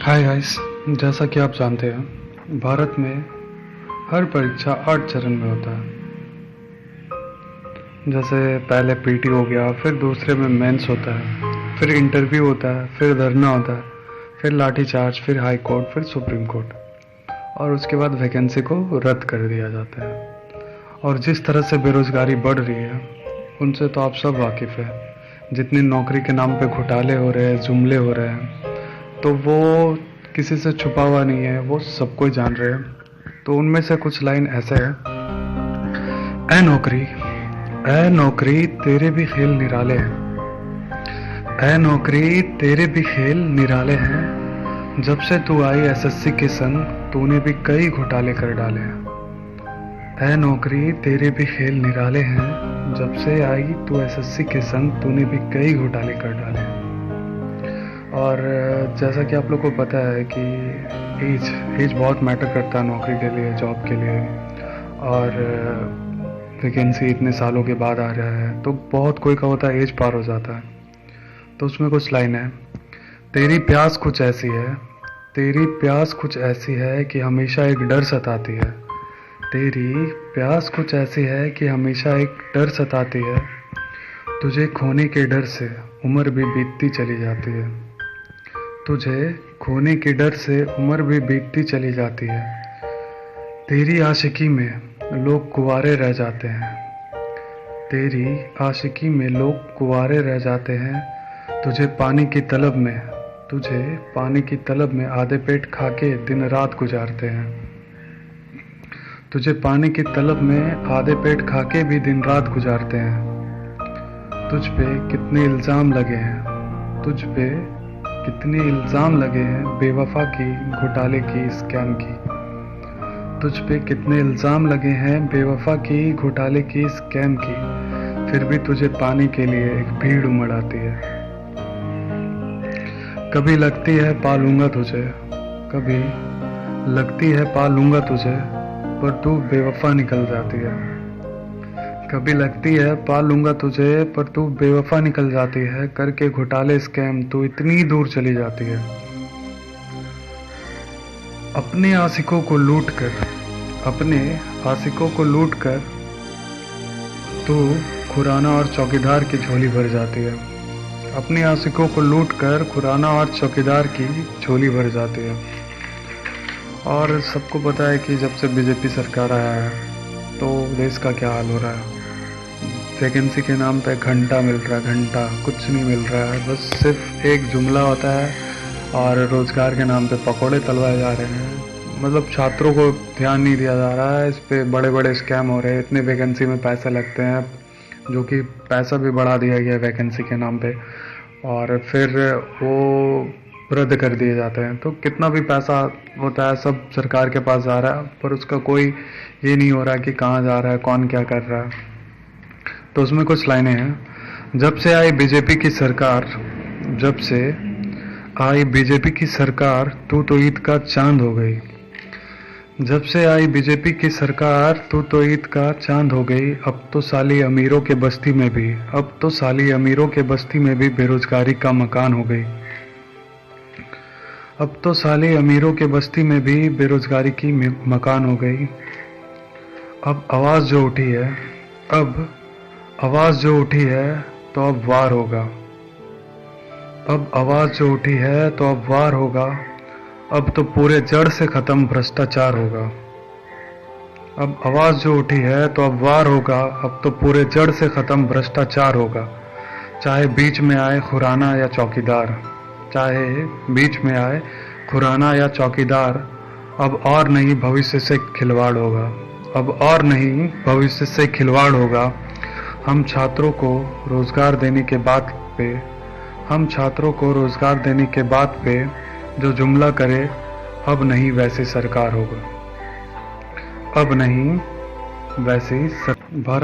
Hi guys. जैसा कि आप जानते हैं, भारत में हर परीक्षा 8 चरण में होता है। जैसे पहले पीटी हो गया, फिर दूसरे में मेंस होता है, फिर इंटरव्यू होता है, फिर धरना होता है, फिर लाठीचार्ज, फिर हाई कोर्ट, फिर सुप्रीम कोर्ट, और उसके बाद वैकेंसी को रद्द कर दिया जाता है। और जिस तरह से बेरोजगारी बढ़ रही है, उनसे तो आप सब वाकिफ़ है। जितनी नौकरी के नाम पे घोटाले हो रहे हैं, जुमले हो रहे हैं, तो वो किसी से छुपा हुआ नहीं है, वो सबको जान रहे हैं। तो उनमें से कुछ लाइन ऐसे है। ऐ नौकरी तेरे भी खेल निराले हैं। ऐ नौकरी तेरे भी खेल निराले हैं। जब से तू आई एसएससी के संग, तूने भी कई घोटाले कर डाले हैं। ऐ नौकरी तेरे भी खेल निराले हैं। जब से आई तू एसएससी के संग, तूने भी कई घोटाले कर डाले हैं। और जैसा कि आप लोग को पता है कि एज बहुत मैटर करता है नौकरी के लिए, जॉब के लिए। और वैकेंसी इतने सालों के बाद आ रहा है, तो बहुत कोई का होता है एज पार हो जाता है। तो उसमें कुछ लाइन है। तेरी प्यास कुछ ऐसी है, तेरी प्यास कुछ ऐसी है कि हमेशा एक डर सताती है। तेरी प्यास कुछ ऐसी है कि हमेशा एक डर सताती है। तुझे खोने के डर से उम्र भी बीतती चली जाती है। तुझे खोने के डर से उम्र भी बीतती चली जाती है। तेरी आशिकी में लोग कुंवारे रह जाते हैं। तेरी आशिकी में लोग कुंवारे रह जाते हैं। तुझे पानी की तलब में आधे पेट खा के दिन रात गुजारते हैं। तुझे पानी की तलब में आधे पेट खा के भी दिन रात गुजारते हैं। तुझ पे कितने इल्ज़ाम लगे हैं, तुझ पे कितने इल्ज़ाम लगे हैं बेवफा की, घोटाले की, स्कैम की। तुझ पे कितने इल्ज़ाम लगे हैं बेवफा की, घोटाले की, स्कैम की। फिर भी तुझे पाने के लिए एक भीड़ उमड़ आती है। कभी लगती है पा लूँगा तुझे, कभी लगती है पा लूँगा तुझे, पर तू बेवफा निकल जाती है। कभी लगती है पा लूँगा तुझे, पर तू बेवफा निकल जाती है। करके घोटाले स्कैम तू इतनी दूर चली जाती है। अपने आशिकों को लूट कर तू खुराना और चौकीदार की झोली भर जाती है। अपने आशिकों को लूट कर खुराना और चौकीदार की झोली भर जाती है। और सबको पता है कि जब से बीजेपी सरकार आया है, तो देश का क्या हाल हो रहा है। वैकेंसी के नाम पे घंटा मिल रहा है, घंटा कुछ नहीं मिल रहा है। बस सिर्फ एक जुमला होता है और रोजगार के नाम पे पकौड़े तलवाए जा रहे हैं। मतलब छात्रों को ध्यान नहीं दिया जा रहा है। इस पे बड़े बड़े स्कैम हो रहे हैं। इतने वैकेंसी में पैसे लगते हैं, जो कि पैसा भी बढ़ा दिया गया है वैकेंसी के नाम पे, और फिर वो रद्द कर दिए जाते हैं। तो कितना भी पैसा होता है, सब सरकार के पास जा रहा है, पर उसका कोई ये नहीं हो रहा कि कहाँ जा रहा है, कौन क्या कर रहा है। तो उसमें कुछ लाइनें हैं। जब से आई बीजेपी की सरकार, तू तो ईद का चांद हो गई। जब से आई बीजेपी की सरकार, तू तो ईद का चांद हो गई। अब तो साली अमीरों के बस्ती में भी बेरोजगारी का मकान हो गई। अब तो साली अमीरों के बस्ती में भी बेरोजगारी की मकान हो गई। अब आवाज़ जो उठी है, तो अब वार होगा। अब आवाज़ जो उठी है, तो अब वार होगा। अब तो पूरे जड़ से ख़त्म भ्रष्टाचार होगा। अब आवाज़ जो उठी है, तो अब वार होगा। अब तो पूरे जड़ से ख़त्म भ्रष्टाचार होगा। चाहे बीच में आए खुराना या चौकीदार, अब और नहीं भविष्य से खिलवाड़ होगा। हम छात्रों को रोजगार देने के बात पे जो जुमला करे, अब नहीं वैसी सरकार होगा। भारत